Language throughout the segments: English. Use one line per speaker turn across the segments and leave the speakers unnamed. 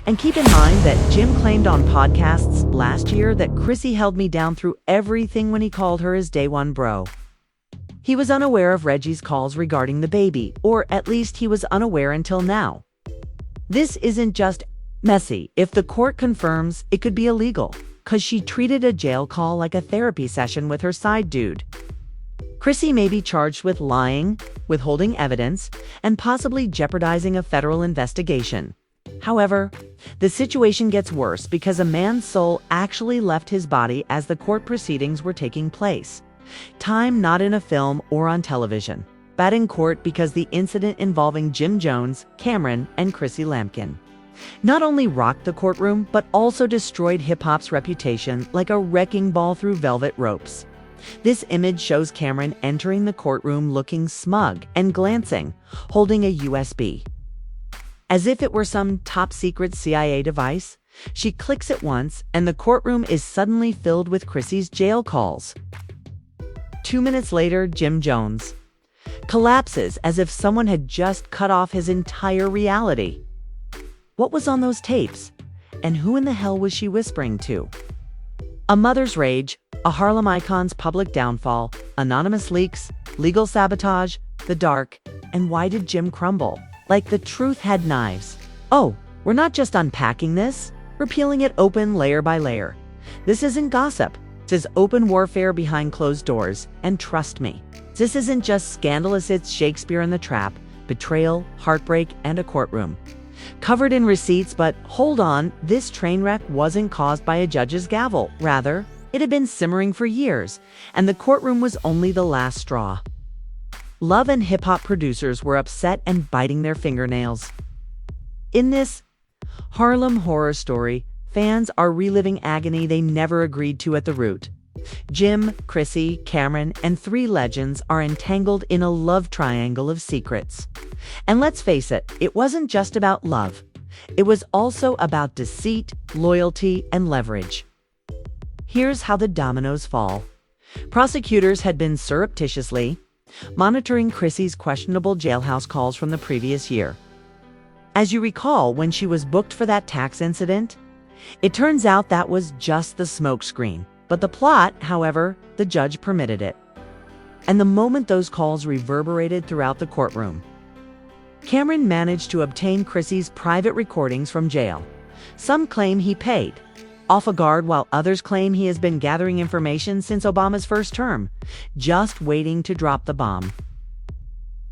And keep in mind that Jim claimed on podcasts last year that Chrissy held me down through everything when he called her his day one bro. He was unaware of Reggie's calls regarding the baby, or at least he was unaware until now. This isn't just messy. If the court confirms, it could be illegal, because she treated a jail call like a therapy session with her side dude. Chrissy may be charged with lying, withholding evidence, and possibly jeopardizing a federal investigation. However, the situation gets worse because a man's soul actually left his body as the court proceedings were taking place. Time not in a film or on television, but in court because the incident involving Jim Jones, Camron, and Chrissy Lampkin not only rocked the courtroom, but also destroyed hip-hop's reputation like a wrecking ball through velvet ropes. This image shows Camron entering the courtroom looking smug and glancing, holding a USB. As if it were some top-secret CIA device, she clicks it once, and the courtroom is suddenly filled with Chrissy's jail calls. 2 minutes later, Jim Jones collapses as if someone had just cut off his entire reality. What was on those tapes? And who in the hell was she whispering to? A mother's rage, a Harlem icon's public downfall, anonymous leaks, legal sabotage, the dark, and why did Jim crumble? Like the truth had knives. Oh, we're not just unpacking this, we're peeling it open layer by layer. This isn't gossip. This is open warfare behind closed doors, and trust me, this isn't just scandalous, it's Shakespeare in the Trap, betrayal, heartbreak, and a courtroom. Covered in receipts, but hold on, this train wreck wasn't caused by a judge's gavel. Rather, it had been simmering for years, and the courtroom was only the last straw. Love and hip-hop producers were upset and biting their fingernails. In this Harlem horror story, fans are reliving agony they never agreed to at the root. Jim, Chrissy, Camron, and three legends are entangled in a love triangle of secrets. And let's face it, it wasn't just about love. It was also about deceit, loyalty, and leverage. Here's how the dominoes fall. Prosecutors had been surreptitiously monitoring Chrissy's questionable jailhouse calls from the previous year. As you recall, when she was booked for that tax incident, it turns out that was just the smokescreen. But the plot, however, the judge permitted it. And the moment those calls reverberated throughout the courtroom, Camron managed to obtain Chrissy's private recordings from jail. Some claim he paid off a guard, while others claim he has been gathering information since Obama's first term, just waiting to drop the bomb.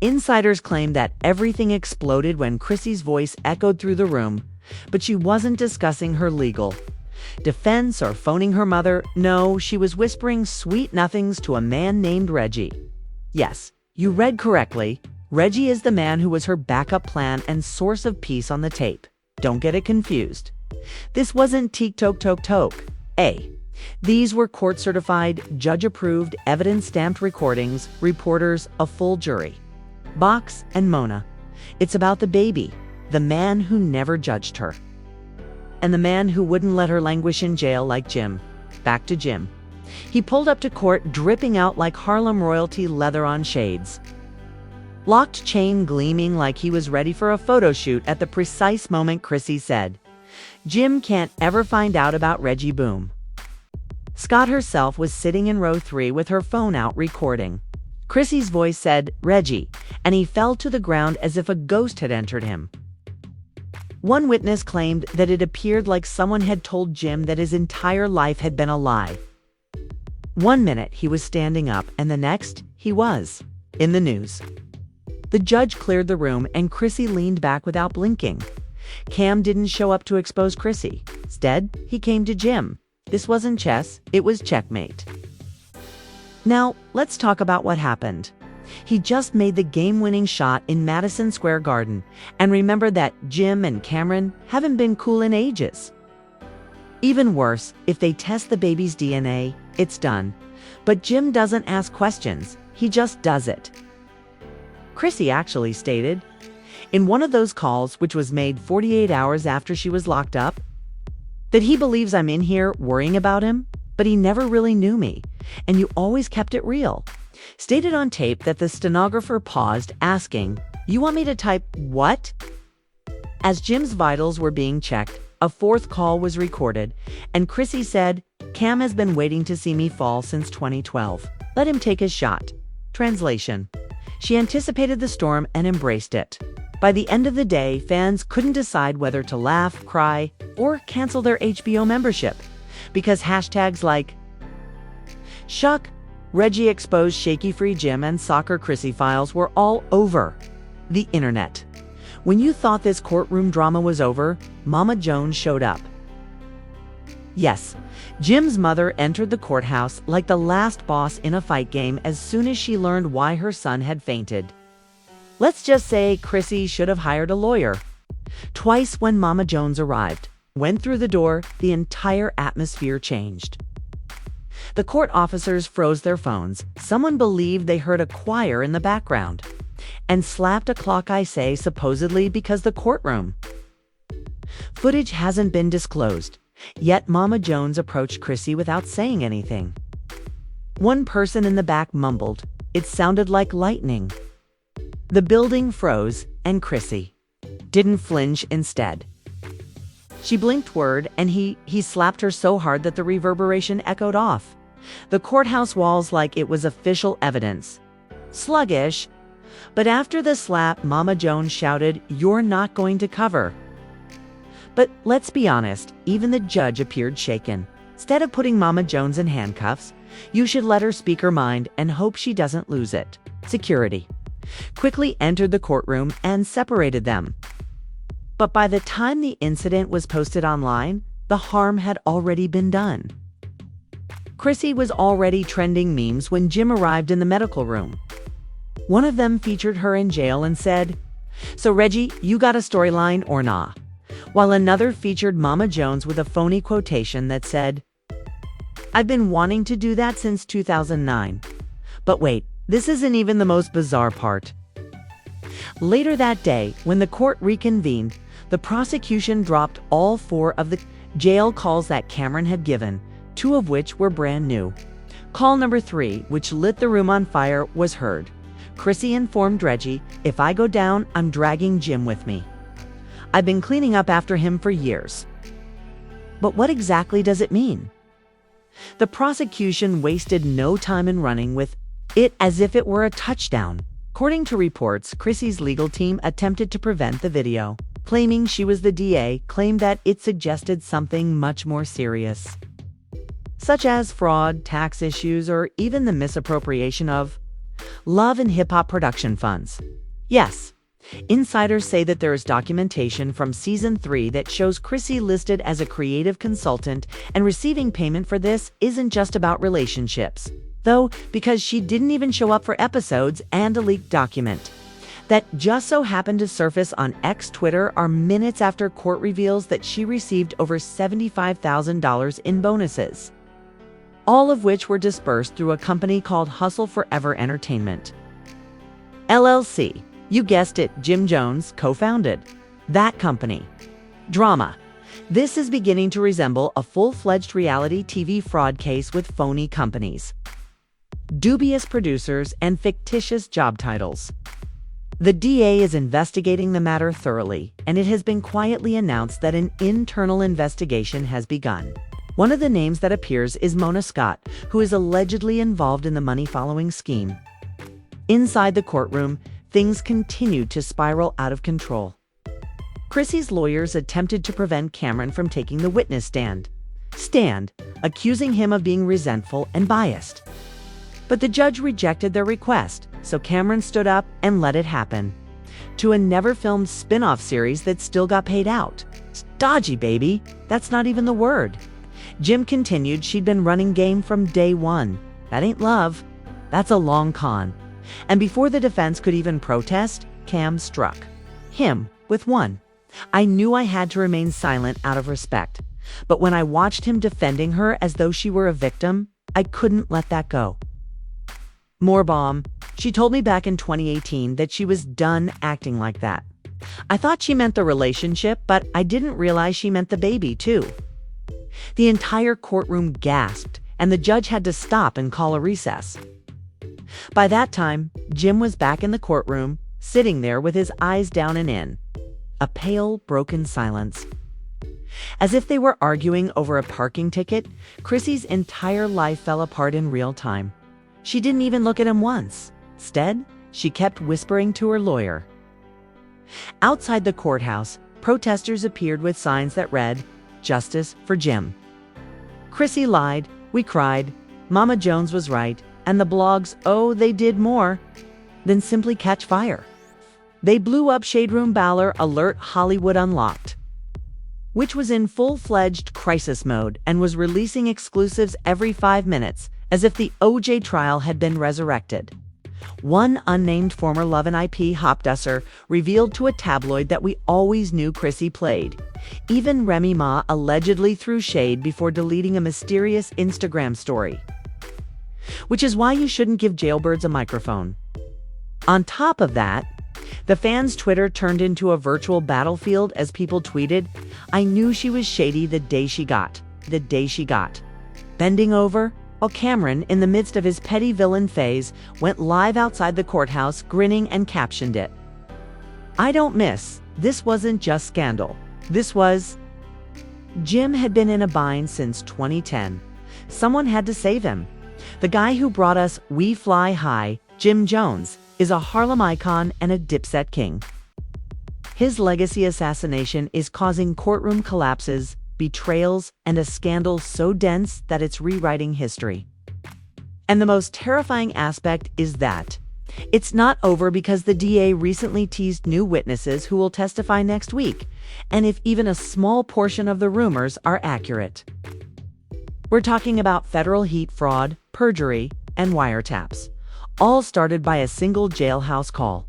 Insiders claim that everything exploded when Chrissy's voice echoed through the room, but she wasn't discussing her legal defense or phoning her mother. No, she was whispering sweet nothings to a man named Reggie. Yes, you read correctly. Reggie is the man who was her backup plan and source of peace on the tape. Don't get it confused. This wasn't teak-toke-toke-toke. These were court-certified, judge-approved, evidence-stamped recordings, reporters, a full jury. Box and Mona. It's about the baby, the man who never judged her, and the man who wouldn't let her languish in jail like Jim. Back to Jim. He pulled up to court dripping out like Harlem royalty, leather on shades. Locked chain gleaming like he was ready for a photo shoot at the precise moment Chrissy said, "Jim can't ever find out about Reggie Boom." Scott herself was sitting in row 3 with her phone out recording. Chrissy's voice said, "Reggie," and he fell to the ground as if a ghost had entered him. One witness claimed that it appeared like someone had told Jim that his entire life had been a lie. 1 minute he was standing up, and the next he was in the news. The judge cleared the room, and Chrissy leaned back without blinking. Cam didn't show up to expose Chrissy. Instead, he came to Jim. This wasn't chess, it was checkmate. Now, let's talk about what happened. He just made the game-winning shot in Madison Square Garden, and remember that Jim and Camron haven't been cool in ages. Even worse, if they test the baby's DNA, it's done. But Jim doesn't ask questions, he just does it. Chrissy actually stated, in one of those calls, which was made 48 hours after she was locked up, that he believes I'm in here worrying about him, but he never really knew me, and you always kept it real. Stated on tape that the stenographer paused, asking, "You want me to type what?" As Jim's vitals were being checked, a fourth call was recorded, and Chrissy said, "Cam has been waiting to see me fall since 2012. Let him take his shot." Translation: she anticipated the storm and embraced it. By the end of the day, fans couldn't decide whether to laugh, cry, or cancel their HBO membership, because hashtags like "Shuck," "Reggie exposed shaky free Jim," and "Soccer Chrissy files" were all over the internet. When you thought this courtroom drama was over, Mama Jones showed up. Yes, Jim's mother entered the courthouse like the last boss in a fight game as soon as she learned why her son had fainted. Let's just say Chrissy should have hired a lawyer. Twice when Mama Jones arrived, went through the door, the entire atmosphere changed. The court officers froze their phones. Someone believed they heard a choir in the background, and slapped a clock, I say, supposedly because the courtroom footage hasn't been disclosed. Yet Mama Jones approached Chrissy without saying anything. One person in the back mumbled, "It sounded like lightning." The building froze, and Chrissy didn't flinch. Instead, she blinked word, and he slapped her so hard that the reverberation echoed off the courthouse walls like it was official evidence. Sluggish, but after the slap, Mama Jones shouted, "You're not going to cover." But let's be honest, even the judge appeared shaken. Instead of putting Mama Jones in handcuffs, you should let her speak her mind and hope she doesn't lose it. Security quickly entered the courtroom and separated them. But by the time the incident was posted online, the harm had already been done. Chrissy was already trending memes when Jim arrived in the medical room. One of them featured her in jail and said, "So Reggie, you got a storyline or nah?" While another featured Mama Jones with a phony quotation that said, "I've been wanting to do that since 2009. But wait, this isn't even the most bizarre part. Later that day, when the court reconvened, the prosecution dropped all 4 of the jail calls that Camron had given, 2 of which were brand new. Call number 3, which lit the room on fire, was heard. Chrissy informed Reggie, "If I go down, I'm dragging Jim with me. I've been cleaning up after him for years." But what exactly does it mean? The prosecution wasted no time in running with it as if it were a touchdown. According to reports, Chrissy's legal team attempted to prevent the video, claiming she was the DA, claimed that it suggested something much more serious, such as fraud, tax issues, or even the misappropriation of love and hip-hop production funds. Yes, insiders say that there is documentation from season 3 that shows Chrissy listed as a creative consultant, and receiving payment for this isn't just about relationships, though, because she didn't even show up for episodes, and a leaked document that just so happened to surface on Twitter are minutes after court reveals that she received over $75,000 in bonuses, all of which were dispersed through a company called Hustle Forever Entertainment, LLC. You guessed it, Jim Jones co-founded that company. Drama. This is beginning to resemble a full-fledged reality TV fraud case with phony companies, dubious producers, and fictitious job titles. The DA is investigating the matter thoroughly, and it has been quietly announced that an internal investigation has begun. One of the names that appears is Mona Scott, who is allegedly involved in the money-following scheme. Inside the courtroom, things continued to spiral out of control. Chrissy's lawyers attempted to prevent Camron from taking the witness stand, accusing him of being resentful and biased. But the judge rejected their request, so Camron stood up and let it happen. To a never-filmed spin-off series that still got paid out. Stodgy, baby. That's not even the word. Jim continued she'd been running game from day one. That ain't love. That's a long con. And before the defense could even protest, Cam struck him with one. I knew I had to remain silent out of respect, but when I watched him defending her as though she were a victim, I couldn't let that go. More bomb. She told me back in 2018 that she was done acting like that. I thought she meant the relationship, but I didn't realize she meant the baby too. The entire courtroom gasped, and the judge had to stop and call a recess. By that time, Jim was back in the courtroom, sitting there with his eyes down and in. A pale, broken silence. As if they were arguing over a parking ticket, Chrissy's entire life fell apart in real time. She didn't even look at him once. Instead, she kept whispering to her lawyer. Outside the courthouse, protesters appeared with signs that read, "Justice for Jim." Chrissy lied, we cried, Mama Jones was right, and the blogs, oh, they did more than simply catch fire. They blew up Shade Room Balor Alert Hollywood Unlocked, which was in full-fledged crisis mode and was releasing exclusives every 5 minutes, as if the OJ trial had been resurrected. One unnamed former Love and IP hopdusser revealed to a tabloid that we always knew Chrissy played. Even Remy Ma allegedly threw shade before deleting a mysterious Instagram story. Which is why you shouldn't give jailbirds a microphone. On top of that, the fans' Twitter turned into a virtual battlefield as people tweeted, "I knew she was shady the day she got. Bending over, while Camron, in the midst of his petty villain phase, went live outside the courthouse, grinning and captioned it. "I don't miss. This wasn't just scandal. This was..." Jim had been in a bind since 2010. Someone had to save him. The guy who brought us We Fly High, Jim Jones, is a Harlem icon and a Dipset king. His legacy assassination is causing courtroom collapses, betrayals, and a scandal so dense that it's rewriting history. And the most terrifying aspect is that it's not over, because the DA recently teased new witnesses who will testify next week, and if even a small portion of the rumors are accurate. We're talking about federal heat fraud, perjury, and wiretaps, all started by a single jailhouse call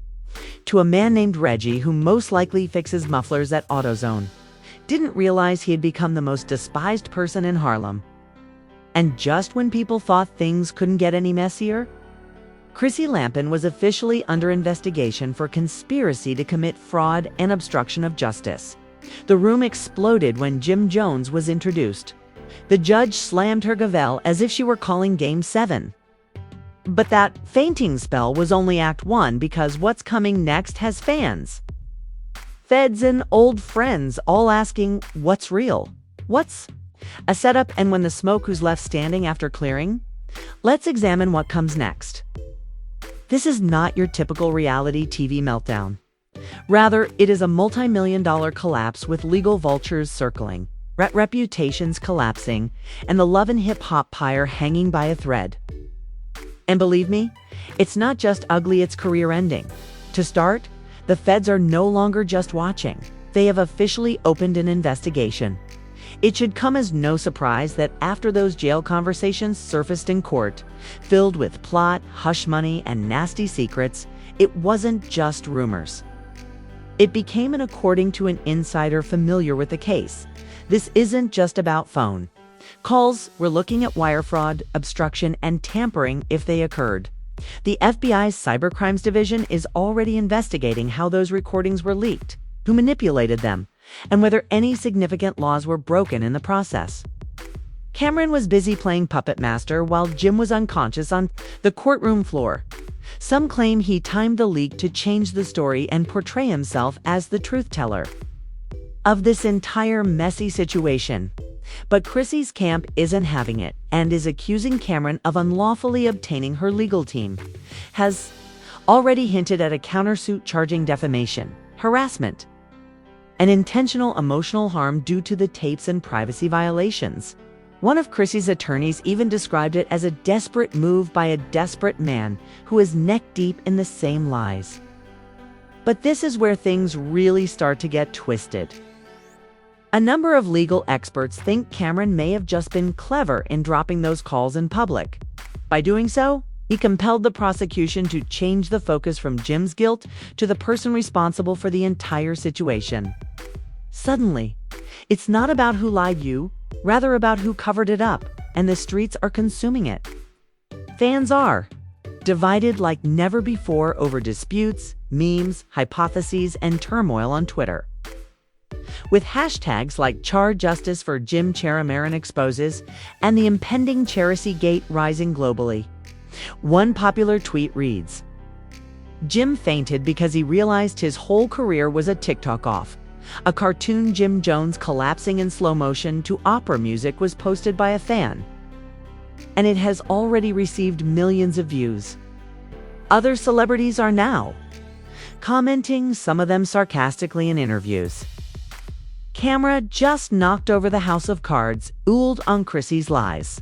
to a man named Reggie, who most likely fixes mufflers at AutoZone. Didn't realize he had become the most despised person in Harlem. And just when people thought things couldn't get any messier, Chrissy Lampkin was officially under investigation for conspiracy to commit fraud and obstruction of justice. The room exploded when Jim Jones was introduced. The judge slammed her gavel as if she were calling Game 7. But that fainting spell was only Act 1, because what's coming next has fans. Feds and old friends all asking, what's real? What's a setup? And when the smoke, who's left standing after clearing? Let's examine what comes next. This is not your typical reality TV meltdown. Rather, it is a multi-million-dollar collapse with legal vultures circling, reputations collapsing, and the love and hip-hop pyre hanging by a thread. And believe me, it's not just ugly, it's career-ending. To start, the feds are no longer just watching. They have officially opened an investigation. It should come as no surprise that after those jail conversations surfaced in court, filled with plot, hush money, and nasty secrets, it wasn't just rumors. It became an according to an insider familiar with the case. This isn't just about phone calls. We're looking at wire fraud, obstruction, and tampering if they occurred. The FBI's Cybercrimes Division is already investigating how those recordings were leaked, who manipulated them, and whether any significant laws were broken in the process. Camron was busy playing puppet master while Jim was unconscious on the courtroom floor. Some claim he timed the leak to change the story and portray himself as the truth teller of this entire messy situation. But Chrissy's camp isn't having it and is accusing Camron of unlawfully obtaining her legal team, has already hinted at a countersuit charging defamation, harassment, and intentional emotional harm due to the tapes and privacy violations. One of Chrissy's attorneys even described it as a desperate move by a desperate man who is neck-deep in the same lies. But this is where things really start to get twisted. A number of legal experts think Camron may have just been clever in dropping those calls in public. By doing so, he compelled the prosecution to change the focus from Jim's guilt to the person responsible for the entire situation. Suddenly, it's not about who lied you, rather about who covered it up, and the streets are consuming it. Fans are divided like never before over disputes, memes, hypotheses, and turmoil on Twitter. With hashtags like Char Justice for Jim Marin Exposes and the impending Charity Gate rising globally. One popular tweet reads, Jim fainted because he realized his whole career was a TikTok off. A cartoon Jim Jones collapsing in slow motion to opera music was posted by a fan, and it has already received millions of views. Other celebrities are now commenting, some of them sarcastically in interviews. Camera just knocked over the house of cards, ooled on Chrissy's lies.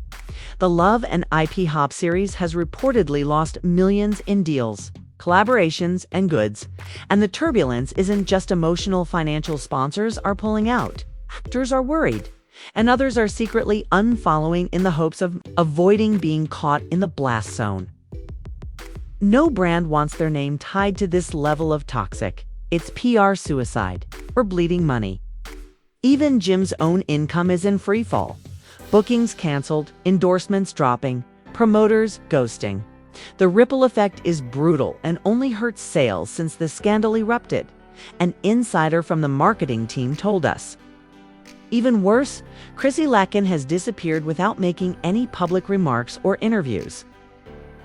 The Love and IP Hop series has reportedly lost millions in deals, collaborations, and goods, and the turbulence isn't just emotional. Financial sponsors are pulling out, actors are worried, and others are secretly unfollowing in the hopes of avoiding being caught in the blast zone. No brand wants their name tied to this level of toxic. It's PR suicide. We're bleeding money. Even Jim's own income is in freefall. Bookings canceled, endorsements dropping, promoters ghosting. The ripple effect is brutal and only hurts sales since the scandal erupted, an insider from the marketing team told us. Even worse, Chrissy Lampkin has disappeared without making any public remarks or interviews.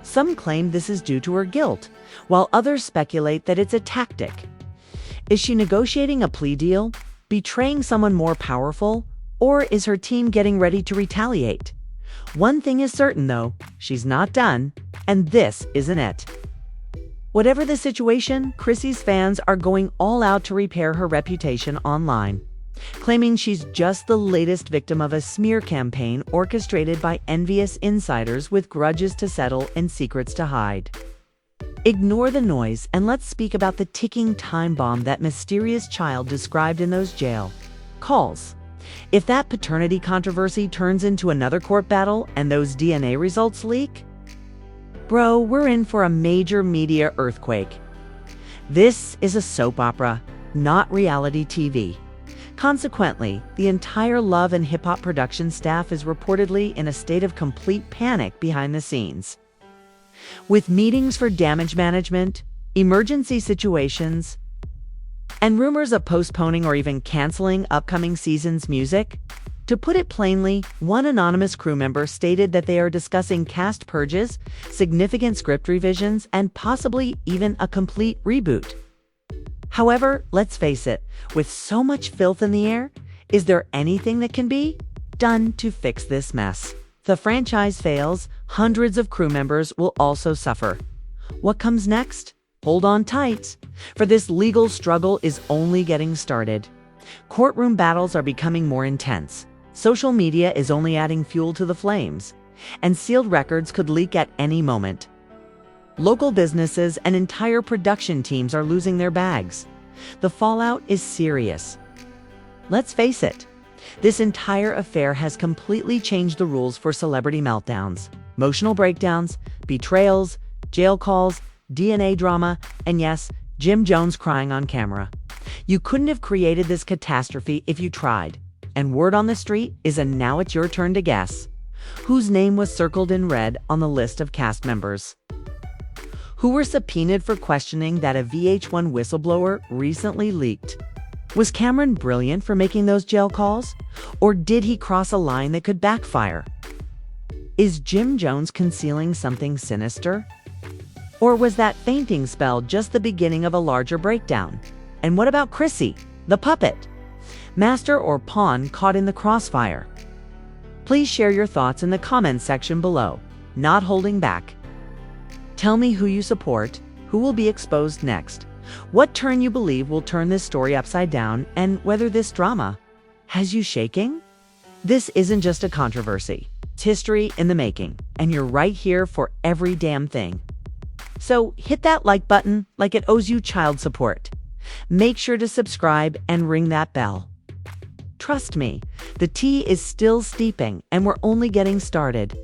Some claim this is due to her guilt, while others speculate that it's a tactic. Is she negotiating a plea deal, betraying someone more powerful, or is her team getting ready to retaliate? One thing is certain, though, she's not done, and this isn't it. Whatever the situation, Chrissy's fans are going all out to repair her reputation online, claiming she's just the latest victim of a smear campaign orchestrated by envious insiders with grudges to settle and secrets to hide. Ignore the noise and let's speak about the ticking time bomb that mysterious child described in those jail calls. If that paternity controversy turns into another court battle and those DNA results leak, bro, we're in for a major media earthquake. This is a soap opera, not reality TV. Consequently, the entire Love and Hip Hop production staff is reportedly in a state of complete panic behind the scenes. With meetings for damage management, emergency situations, and rumors of postponing or even canceling upcoming season's music. To put it plainly, one anonymous crew member stated that they are discussing cast purges, significant script revisions, and possibly even a complete reboot. However, let's face it, with so much filth in the air, is there anything that can be done to fix this mess? The franchise fails, hundreds of crew members will also suffer. What comes next? Hold on tight, for this legal struggle is only getting started. Courtroom battles are becoming more intense. Social media is only adding fuel to the flames, and sealed records could leak at any moment. Local businesses and entire production teams are losing their bags. The fallout is serious. Let's face it, this entire affair has completely changed the rules for celebrity meltdowns, emotional breakdowns, betrayals, jail calls, DNA drama, and yes, Jim Jones crying on camera. You couldn't have created this catastrophe if you tried. And word on the street is a now it's your turn to guess. Whose name was circled in red on the list of cast members? Who were subpoenaed for questioning that a VH1 whistleblower recently leaked? Was Camron brilliant for making those jail calls? Or did he cross a line that could backfire? Is Jim Jones concealing something sinister? Or was that fainting spell just the beginning of a larger breakdown? And what about Chrissy, the puppet? Master or pawn caught in the crossfire? Please share your thoughts in the comments section below, not holding back. Tell me who you support, who will be exposed next, what turn you believe will turn this story upside down, and whether this drama has you shaking? This isn't just a controversy. It's history in the making, and you're right here for every damn thing. So hit that like button like it owes you child support. Make sure to subscribe and ring that bell. Trust me, the tea is still steeping and we're only getting started.